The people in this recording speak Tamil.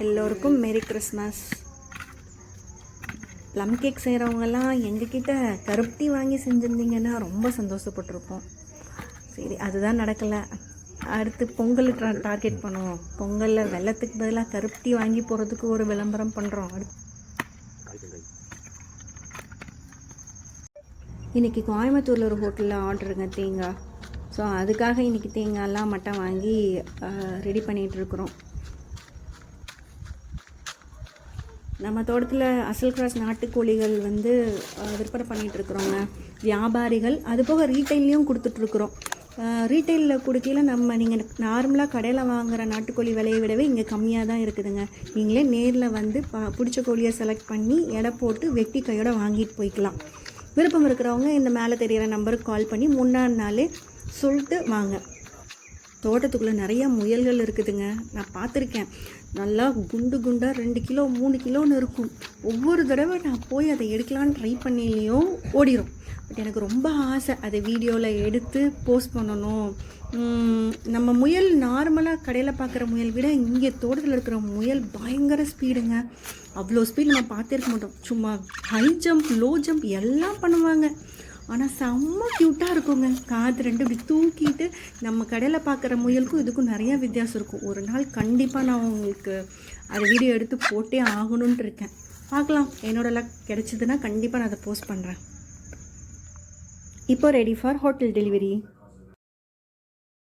எல்லோருக்கும் மேரி கிறிஸ்மஸ். ப்ளம் கேக் செய்கிறவங்கெல்லாம் எங்ககிட்ட கருப்பட்டி வாங்கி செஞ்சுருந்தீங்கன்னா ரொம்ப சந்தோஷப்பட்டிருப்போம். சரி, அதுதான் நடக்கலை. அடுத்து பொங்கல் டார்கெட் பண்ணுவோம். பொங்கலில் வெள்ளத்துக்கு பதிலாக கருப்பட்டி வாங்கி போகிறதுக்கு ஒரு விளம்பரம் பண்ணுறோம். இன்றைக்கி கோயம்புத்தூரில் ஒரு ஹோட்டலில் ஆர்டருங்க தேங்காய். ஸோ அதுக்காக இன்றைக்கி தேங்காயெல்லாம் மட்டும் வாங்கி ரெடி பண்ணிகிட்ருக்குறோம். நம்ம தோட்டத்தில் அசல் கிராஸ் நாட்டுக்கோழிகள் விற்பனை பண்ணிகிட்ருக்குறோங்க. வியாபாரிகள் அதுபோக ரீட்டைல்லையும் கொடுத்துட்ருக்குறோம். ரீட்டைலில் கொடுக்கையில் நீங்கள் நார்மலாக கடையில் வாங்குகிற நாட்டுக்கோழி விலையை விடவே இங்கே கம்மியாக தான் இருக்குதுங்க. நீங்களே நேரில் பிடிச்ச கோழியை செலக்ட் பண்ணி எடை போட்டு வெட்டி கையோடு வாங்கிட்டு போய்க்கலாம். விருப்பம் இருக்கிறவங்க இந்த மேலே தெரிகிற நம்பருக்கு கால் பண்ணி முன்னாடி நாளே சொல்லிட்டு வாங்க. தோட்டத்துக்குள்ளே நிறையா முயல்கள் இருக்குதுங்க. நான் பார்த்துருக்கேன். நல்லா குண்டு குண்டாக 2 கிலோ 3 கிலோன்னு இருக்கும். ஒவ்வொரு தடவை நான் போய் அதை எடுக்கலான்னு ட்ரை பண்ணிலையும் ஓடிடும். பட் எனக்கு ரொம்ப ஆசை அதை வீடியோவில் எடுத்து போஸ்ட் பண்ணணும். நம்ம முயல் நார்மலாக கடையில் பார்க்குற முயல் விட இங்கே தோட்டத்தில் இருக்கிற முயல் பயங்கர ஸ்பீடுங்க. அவ்வளோ ஸ்பீட் நம்ம பார்த்துருக்க மாட்டோம். சும்மா ஹை ஜம்ப், லோ ஜம்ப் எல்லாம் பண்ணுவாங்க. ஆனால் செம்ம க்யூட்டாக இருக்குங்க. காது 2 இப்படி தூக்கிட்டு நம்ம கடையில் பார்க்குற முயலுக்கும் இதுக்கும் நிறையா வித்தியாசம் இருக்கும். ஒரு நாள் கண்டிப்பாக நான் உங்களுக்கு அதை வீடியோ எடுத்து போட்டே ஆகணுன்ட்டு இருக்கேன். பார்க்கலாம், என்னோட லக் கிடச்சிதுன்னா கண்டிப்பாக நான் அதை போஸ்ட் பண்ணுறேன். இப்போ ரெடி ஃபார் ஹோட்டல் டெலிவரி.